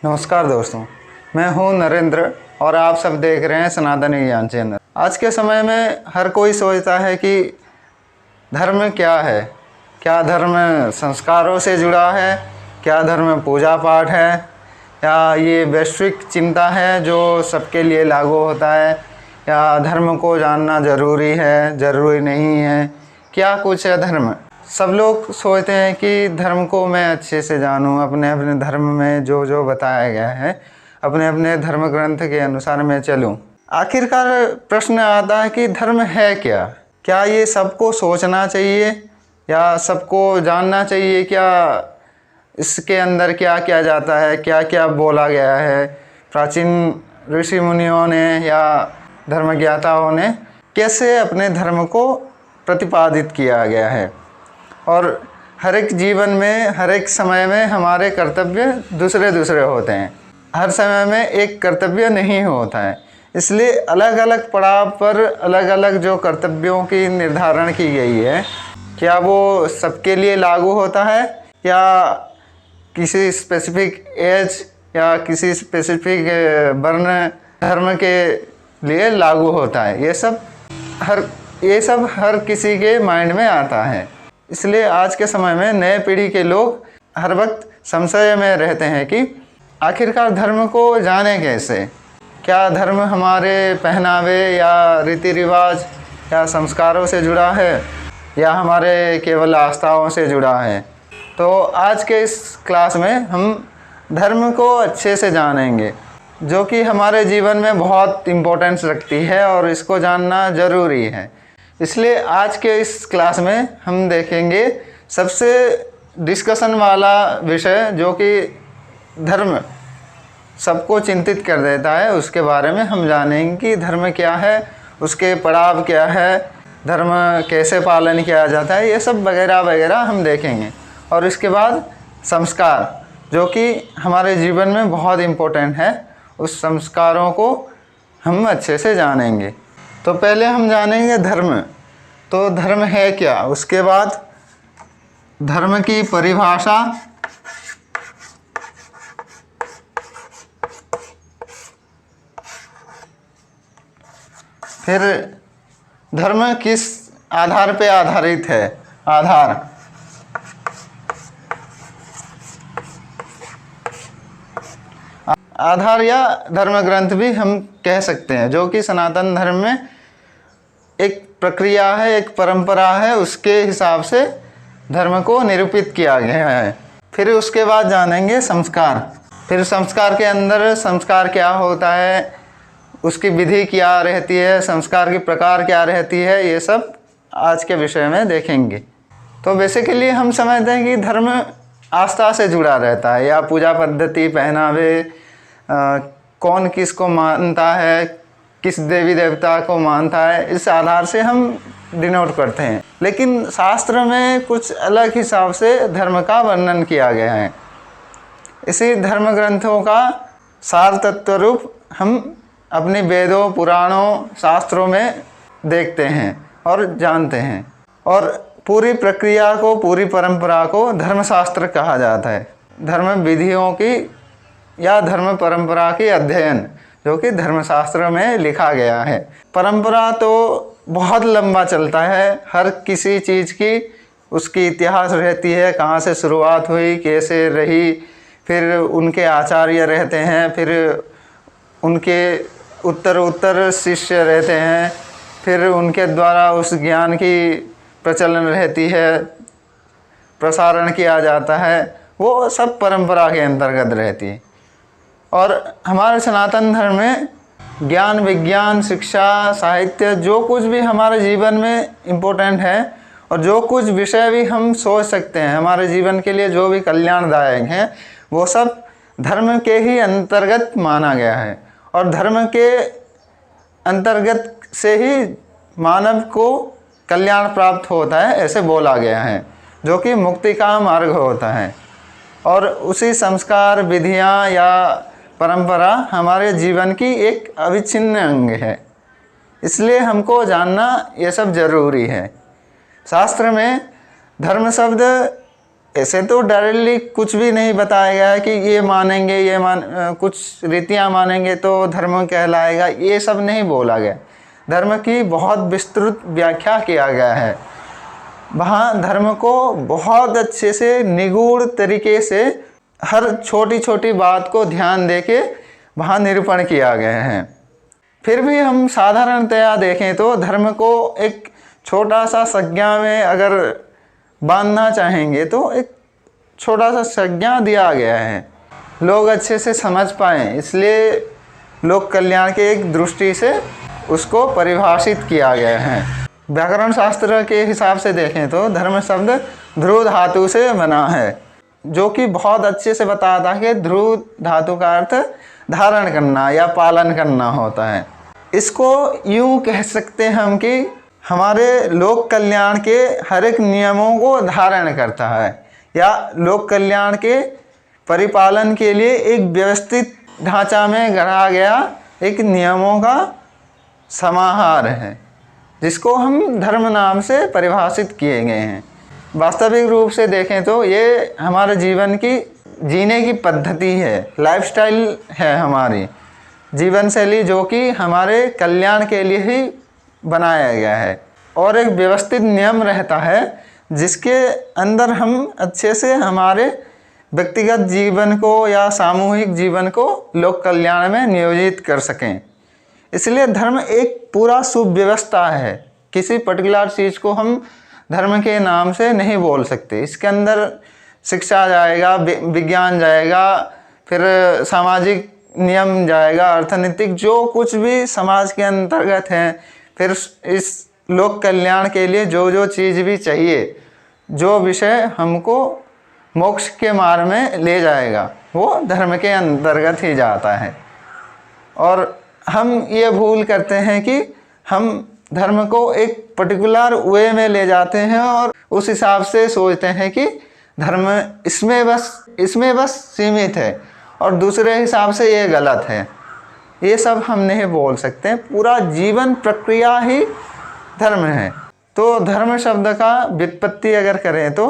नमस्कार दोस्तों, मैं हूं नरेंद्र और आप सब देख रहे हैं सनातन ज्ञान चैनल। आज के समय में हर कोई सोचता है कि धर्म क्या है, क्या धर्म संस्कारों से जुड़ा है, क्या धर्म पूजा पाठ है, या ये वैश्विक चिंता है जो सबके लिए लागू होता है, या धर्म को जानना ज़रूरी है, ज़रूरी नहीं है, क्या कुछ है धर्म। सब लोग सोचते हैं कि धर्म को मैं अच्छे से जानूं, अपने अपने धर्म में जो जो बताया गया है अपने अपने धर्म ग्रंथ के अनुसार मैं चलूं। आखिरकार प्रश्न आता है कि धर्म है क्या? क्या ये सबको सोचना चाहिए या सबको जानना चाहिए? क्या इसके अंदर क्या क्या जाता है, क्या क्या बोला गया है? प्राचीन ऋषि मुनियों ने या धर्मज्ञाताओं ने कैसे अपने धर्म को प्रतिपादित किया गया है? और हर एक जीवन में, हर एक समय में हमारे कर्तव्य दूसरे दूसरे होते हैं। हर समय में एक कर्तव्य नहीं होता है, इसलिए अलग अलग पड़ाव पर अलग अलग जो कर्तव्यों की निर्धारण की गई है, क्या वो सबके लिए लागू होता है या किसी स्पेसिफिक एज या किसी स्पेसिफिक वर्ण धर्म के लिए लागू होता है? ये सब हर किसी के माइंड में आता है। इसलिए आज के समय में नए पीढ़ी के लोग हर वक्त संशय में रहते हैं कि आखिरकार धर्म को जाने कैसे। क्या धर्म हमारे पहनावे या रीति रिवाज या संस्कारों से जुड़ा है या हमारे केवल आस्थाओं से जुड़ा है? तो आज के इस क्लास में हम धर्म को अच्छे से जानेंगे, जो कि हमारे जीवन में बहुत इम्पोर्टेंस रखती है और इसको जानना ज़रूरी है। इसलिए आज के इस क्लास में हम देखेंगे सबसे डिस्कशन वाला विषय, जो कि धर्म सबको चिंतित कर देता है, उसके बारे में हम जानेंगे कि धर्म क्या है, उसके पड़ाव क्या है, धर्म कैसे पालन किया जाता है, ये सब वगैरह वगैरह हम देखेंगे। और इसके बाद संस्कार, जो कि हमारे जीवन में बहुत इम्पोर्टेंट है, उस संस्कारों को हम अच्छे से जानेंगे। तो पहले हम जानेंगे धर्म। तो धर्म है क्या, उसके बाद धर्म की परिभाषा, फिर धर्म किस आधार पे आधारित है, आधार या धर्म ग्रंथ भी हम कह सकते हैं, जो कि सनातन धर्म में एक प्रक्रिया है, एक परंपरा है, उसके हिसाब से धर्म को निरूपित किया गया है। फिर उसके बाद जानेंगे संस्कार। फिर संस्कार के अंदर संस्कार क्या होता है, उसकी विधि क्या रहती है, संस्कार की प्रकार क्या रहती है, ये सब आज के विषय में देखेंगे। तो बेसिकली हम समझते हैं कि धर्म आस्था से जुड़ा रहता है, या पूजा पद्धति, पहनावे, कौन किसको मानता है, किस देवी देवता को मानता है, इस आधार से हम डिनोट करते हैं। लेकिन शास्त्र में कुछ अलग हिसाब से धर्म का वर्णन किया गया है। इसी धर्म ग्रंथों का सार तत्व रूप हम अपने वेदों, पुराणों, शास्त्रों में देखते हैं और जानते हैं। और पूरी प्रक्रिया को, पूरी परंपरा को धर्मशास्त्र कहा जाता है। धर्म विधियों की या धर्म परंपरा की अध्ययन, जो कि धर्मशास्त्र में लिखा गया है। परंपरा तो बहुत लंबा चलता है, हर किसी चीज़ की उसकी इतिहास रहती है, कहाँ से शुरुआत हुई, कैसे रही, फिर उनके आचार्य रहते हैं, फिर उनके उत्तर शिष्य रहते हैं, फिर उनके द्वारा उस ज्ञान की प्रचलन रहती है, प्रसारण किया जाता है, वो सब परंपरा के अंतर्गत रहती है। और हमारे सनातन धर्म में ज्ञान, विज्ञान, शिक्षा, साहित्य, जो कुछ भी हमारे जीवन में इम्पोर्टेंट है और जो कुछ विषय भी हम सोच सकते हैं हमारे जीवन के लिए जो भी कल्याणदायक हैं, वो सब धर्म के ही अंतर्गत माना गया है। और धर्म के अंतर्गत से ही मानव को कल्याण प्राप्त होता है, ऐसे बोला गया है, जो कि मुक्ति का मार्ग होता है। और उसी संस्कार, विधियाँ या परंपरा हमारे जीवन की एक अविच्छिन्न अंग है, इसलिए हमको जानना ये सब जरूरी है। शास्त्र में धर्म शब्द ऐसे तो डायरेक्टली कुछ भी नहीं बताया गया है कि ये मानेंगे, कुछ रीतियाँ मानेंगे तो धर्म कहलाएगा, ये सब नहीं बोला गया। धर्म की बहुत विस्तृत व्याख्या किया गया है। वहाँ धर्म को बहुत अच्छे से निगूढ़ तरीके से हर छोटी छोटी बात को ध्यान देके वहाँ निरूपण किया गया है। फिर भी हम साधारणतया देखें तो धर्म को एक छोटा सा संज्ञा में अगर बांधना चाहेंगे तो एक छोटा सा संज्ञा दिया गया है, लोग अच्छे से समझ पाएँ, इसलिए लोक कल्याण के एक दृष्टि से उसको परिभाषित किया गया है। व्याकरण शास्त्र के हिसाब से देखें तो धर्म शब्द ध्रुव धातु से बना है, जो कि बहुत अच्छे से बताता है कि ध्रुव धातु का अर्थ धारण करना या पालन करना होता है। इसको यूं कह सकते हैं हम कि हमारे लोक कल्याण के हर एक नियमों को धारण करता है, या लोक कल्याण के परिपालन के लिए एक व्यवस्थित ढांचा में गढ़ा गया एक नियमों का समाहार है, जिसको हम धर्म नाम से परिभाषित किए गए हैं। वास्तविक रूप से देखें तो ये हमारे जीवन की जीने की पद्धति है, लाइफस्टाइल है, हमारी जीवन शैली, जो कि हमारे कल्याण के लिए ही बनाया गया है। और एक व्यवस्थित नियम रहता है जिसके अंदर हम अच्छे से हमारे व्यक्तिगत जीवन को या सामूहिक जीवन को लोक कल्याण में नियोजित कर सकें। इसलिए धर्म एक पूरा सुव्यवस्था है। किसी पर्टिकुलर चीज़ को हम धर्म के नाम से नहीं बोल सकते। इसके अंदर शिक्षा जाएगा, विज्ञान जाएगा, फिर सामाजिक नियम जाएगा, अर्थनीतिक, जो कुछ भी समाज के अंतर्गत है, फिर इस लोक कल्याण के लिए जो जो चीज़ भी चाहिए, जो विषय हमको मोक्ष के मार्ग में ले जाएगा, वो धर्म के अंतर्गत ही जाता है। और हम ये भूल करते हैं कि हम धर्म को एक पर्टिकुलर वे में ले जाते हैं और उस हिसाब से सोचते हैं कि धर्म इसमें बस सीमित है और दूसरे हिसाब से ये गलत है। ये सब हम नहीं बोल सकते। पूरा जीवन प्रक्रिया ही धर्म है। तो धर्म शब्द का व्युत्पत्ति अगर करें तो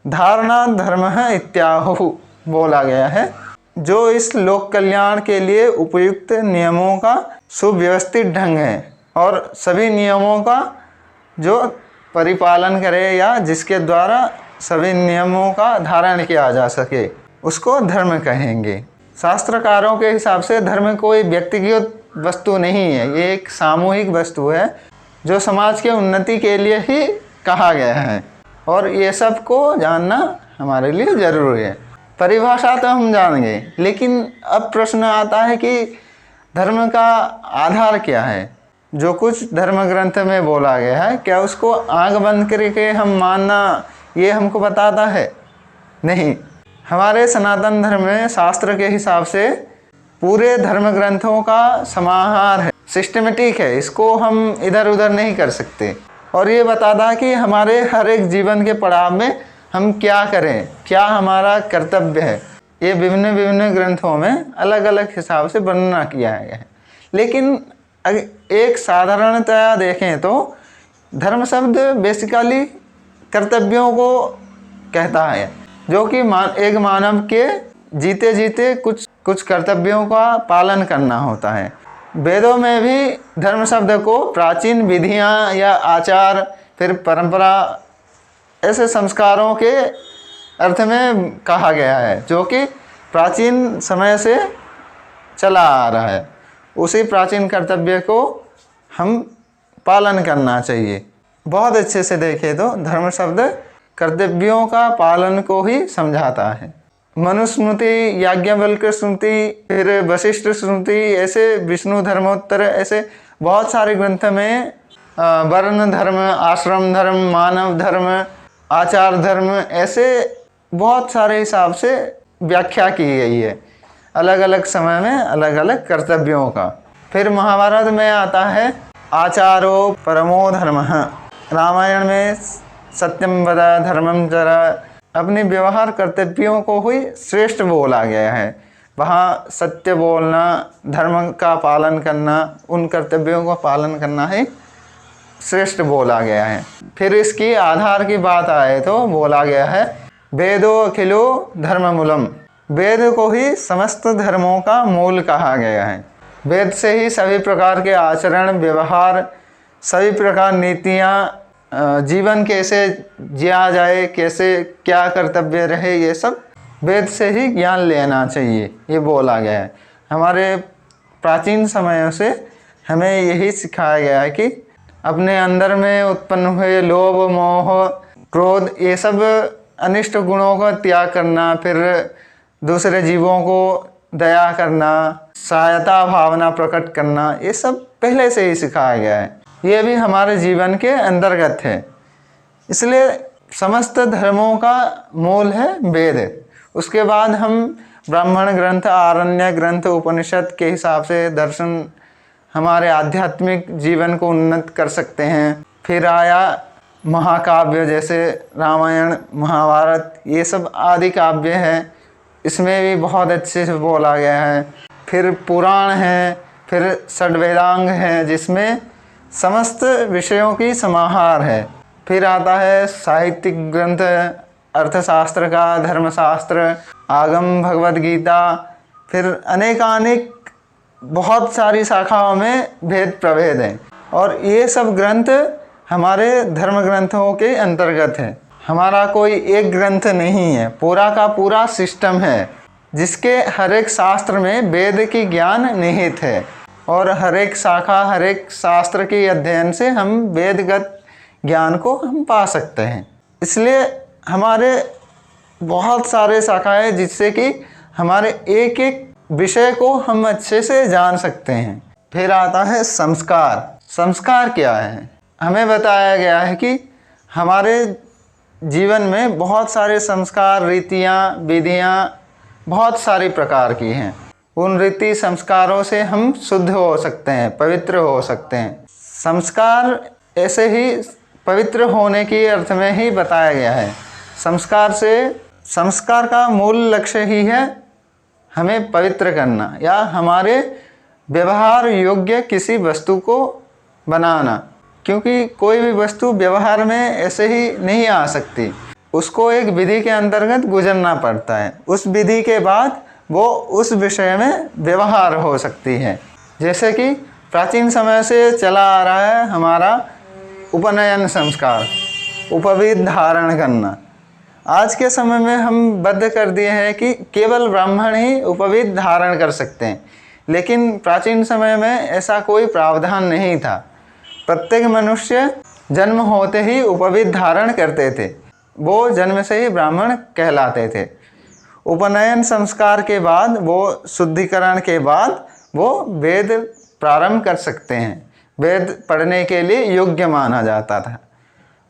धारणा धर्म है इत्याहु बोला गया है, जो इस लोक कल्याण के लिए उपयुक्त नियमों का सुव्यवस्थित ढंग है और सभी नियमों का जो परिपालन करे या जिसके द्वारा सभी नियमों का धारण किया जा सके, उसको धर्म कहेंगे। शास्त्रकारों के हिसाब से धर्म कोई व्यक्तिगत वस्तु नहीं है, ये एक सामूहिक वस्तु है जो समाज के उन्नति के लिए ही कहा गया है, और ये सब को जानना हमारे लिए ज़रूरी है। परिभाषा तो हम जानेंगे, लेकिन अब प्रश्न आता है कि धर्म का आधार क्या है। जो कुछ धर्म ग्रंथ में बोला गया है, क्या उसको आंख बंद करके हम मानना ये हमको बताता है? नहीं। हमारे सनातन धर्म में शास्त्र के हिसाब से पूरे धर्म ग्रंथों का समाहार है, सिस्टमेटिक है, इसको हम इधर उधर नहीं कर सकते। और ये बताता है कि हमारे हर एक जीवन के पड़ाव में हम क्या करें, क्या हमारा कर्तव्य है। ये विभिन्न विभिन्न ग्रंथों में अलग अलग हिसाब से वर्णना किया गया है। लेकिन एक साधारणतया देखें तो धर्म शब्द बेसिकली कर्तव्यों को कहता है, जो कि एक मानव के जीते जीते कुछ कर्तव्यों का पालन करना होता है। वेदों में भी धर्म शब्द को प्राचीन विधियां या आचार, फिर परंपरा, ऐसे संस्कारों के अर्थ में कहा गया है, जो कि प्राचीन समय से चला आ रहा है। उसी प्राचीन कर्तव्य को हम पालन करना चाहिए। बहुत अच्छे से देखें तो धर्म शब्द कर्तव्यों का पालन को ही समझाता है। मनुस्मृति, याज्ञवल्क्य स्मृति, फिर वशिष्ठ स्मृति, ऐसे विष्णु धर्मोत्तर, ऐसे बहुत सारे ग्रंथ में वर्ण धर्म, आश्रम धर्म, मानव धर्म, आचार धर्म, ऐसे बहुत सारे हिसाब से व्याख्या की गई है अलग अलग समय में अलग अलग कर्तव्यों का। फिर महाभारत में आता है आचारो परमो धर्मः, रामायण में सत्यम वद धर्मम चर, अपने व्यवहार कर्तव्यों को ही श्रेष्ठ बोला गया है। वहाँ सत्य बोलना, धर्म का पालन करना, उन कर्तव्यों का पालन करना ही श्रेष्ठ बोला गया है। फिर इसकी आधार की बात आए तो बोला गया है वेदो अखिलो धर्ममूलम। वेद को ही समस्त धर्मों का मूल कहा गया है। वेद से ही सभी प्रकार के आचरण, व्यवहार, सभी प्रकार नीतियाँ, जीवन कैसे जिया जाए, कैसे क्या कर्तव्य रहे, ये सब वेद से ही ज्ञान लेना चाहिए, ये बोला गया है। हमारे प्राचीन समयों से हमें यही सिखाया गया है कि अपने अंदर में उत्पन्न हुए लोभ, मोह, क्रोध, ये सब अनिष्ट गुणों का त्याग करना, फिर दूसरे जीवों को दया करना, सहायता भावना प्रकट करना, ये सब पहले से ही सिखाया गया है। ये भी हमारे जीवन के अंतर्गत है। इसलिए समस्त धर्मों का मूल है वेद। उसके बाद हम ब्राह्मण ग्रंथ, आरण्य ग्रंथ, उपनिषद के हिसाब से दर्शन हमारे आध्यात्मिक जीवन को उन्नत कर सकते हैं। फिर आया महाकाव्य, जैसे रामायण, महाभारत, ये सब आदि काव्य हैं, इसमें भी बहुत अच्छे से बोला गया है। फिर पुराण है, फिर षड्वेदांग है, जिसमें समस्त विषयों की समाहार है। फिर आता है साहित्यिक ग्रंथ, अर्थशास्त्र का, धर्मशास्त्र, आगम, भगवद गीता, फिर अनेकानेक बहुत सारी शाखाओं में भेद प्रभेद हैं। और ये सब ग्रंथ हमारे धर्म ग्रंथों के अंतर्गत है। हमारा कोई एक ग्रंथ नहीं है, पूरा का पूरा सिस्टम है, जिसके हर एक शास्त्र में वेद की ज्ञान निहित है। और हर एक शाखा, हर एक शास्त्र के अध्ययन से हम वेदगत ज्ञान को हम पा सकते हैं। इसलिए हमारे बहुत सारे शाखाएं, जिससे कि हमारे एक एक विषय को हम अच्छे से जान सकते हैं। फिर आता है संस्कार। संस्कार क्या है? हमें बताया गया है कि हमारे जीवन में बहुत सारे संस्कार, रीतियाँ, विधियाँ बहुत सारी प्रकार की हैं। उन रीति संस्कारों से हम शुद्ध हो सकते हैं, पवित्र हो सकते हैं। संस्कार ऐसे ही पवित्र होने की अर्थ में ही बताया गया है। संस्कार का मूल लक्ष्य ही है हमें पवित्र करना, या हमारे व्यवहार योग्य किसी वस्तु को बनाना। क्योंकि कोई भी वस्तु व्यवहार में ऐसे ही नहीं आ सकती, उसको एक विधि के अंतर्गत गुजरना पड़ता है। उस विधि के बाद वो उस विषय में व्यवहार हो सकती है। जैसे कि प्राचीन समय से चला आ रहा है हमारा उपनयन संस्कार, उपवीत धारण करना। आज के समय में हम बद्ध कर दिए हैं कि केवल ब्राह्मण ही उपवीत धारण कर सकते हैं, लेकिन प्राचीन समय में ऐसा कोई प्रावधान नहीं था। प्रत्येक मनुष्य जन्म होते ही उपवीत धारण करते थे, वो जन्म से ही ब्राह्मण कहलाते थे। उपनयन संस्कार के बाद, वो शुद्धिकरण के बाद वो वेद प्रारंभ कर सकते हैं। वेद पढ़ने के लिए योग्य माना जाता था।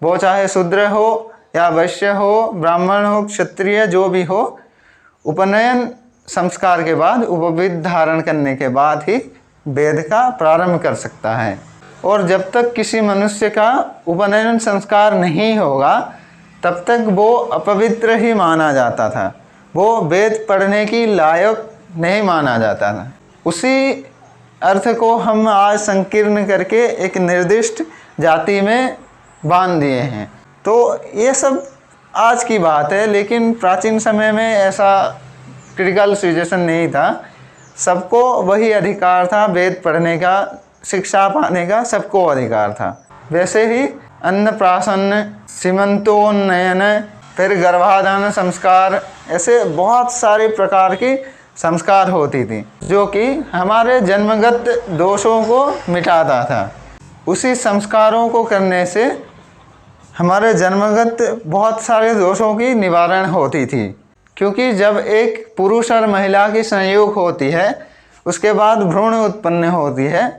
वो चाहे शूद्र हो या वैश्य हो, ब्राह्मण हो, क्षत्रिय, जो भी हो, उपनयन संस्कार के बाद, उपवीत धारण करने के बाद ही वेद का प्रारंभ कर सकता है। और जब तक किसी मनुष्य का उपनयन संस्कार नहीं होगा, तब तक वो अपवित्र ही माना जाता था, वो वेद पढ़ने की लायक नहीं माना जाता था। उसी अर्थ को हम आज संकीर्ण करके एक निर्दिष्ट जाति में बांध दिए हैं। तो ये सब आज की बात है, लेकिन प्राचीन समय में ऐसा क्रिटिकल सिचुएशन नहीं था। सबको वही अधिकार था, वेद पढ़ने का, शिक्षा पाने का सबको अधिकार था। वैसे ही अन्नप्राशन, सीमंतोन्नयन, फिर गर्भाधान संस्कार, ऐसे बहुत सारे प्रकार की संस्कार होती थी, जो कि हमारे जन्मगत दोषों को मिटाता था। उसी संस्कारों को करने से हमारे जन्मगत बहुत सारे दोषों की निवारण होती थी। क्योंकि जब एक पुरुष और महिला की संयोग होती है, उसके बाद भ्रूण उत्पन्न होती है,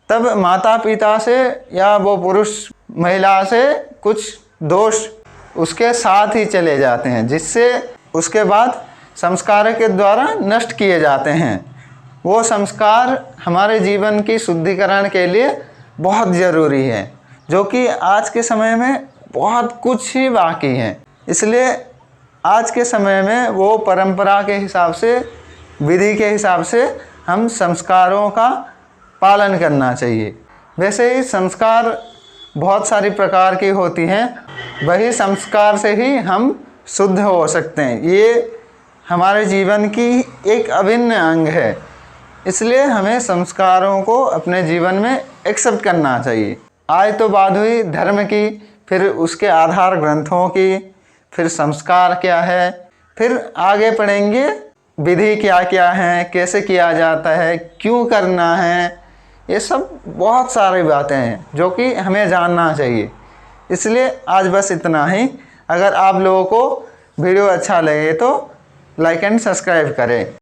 तब माता पिता से या वो पुरुष महिला से कुछ दोष उसके साथ ही चले जाते हैं, जिससे उसके बाद संस्कार के द्वारा नष्ट किए जाते हैं। वो संस्कार हमारे जीवन की शुद्धिकरण के लिए बहुत ज़रूरी है, जो कि आज के समय में बहुत कुछ ही बाकी है। इसलिए आज के समय में वो परंपरा के हिसाब से, विधि के हिसाब से हम संस्कारों का पालन करना चाहिए। वैसे ही संस्कार बहुत सारी प्रकार की होती हैं, वही संस्कार से ही हम शुद्ध हो सकते हैं। ये हमारे जीवन की एक अभिन्न अंग है, इसलिए हमें संस्कारों को अपने जीवन में एक्सेप्ट करना चाहिए। आज तो बात हुई धर्म की, फिर उसके आधार ग्रंथों की, फिर संस्कार क्या है, फिर आगे पढ़ेंगे विधि क्या क्या है, कैसे किया जाता है, क्यों करना है। ये सब बहुत सारी बातें हैं जो कि हमें जानना चाहिए। इसलिए आज बस इतना ही। अगर आप लोगों को वीडियो अच्छा लगे तो लाइक एंड सब्सक्राइब करें।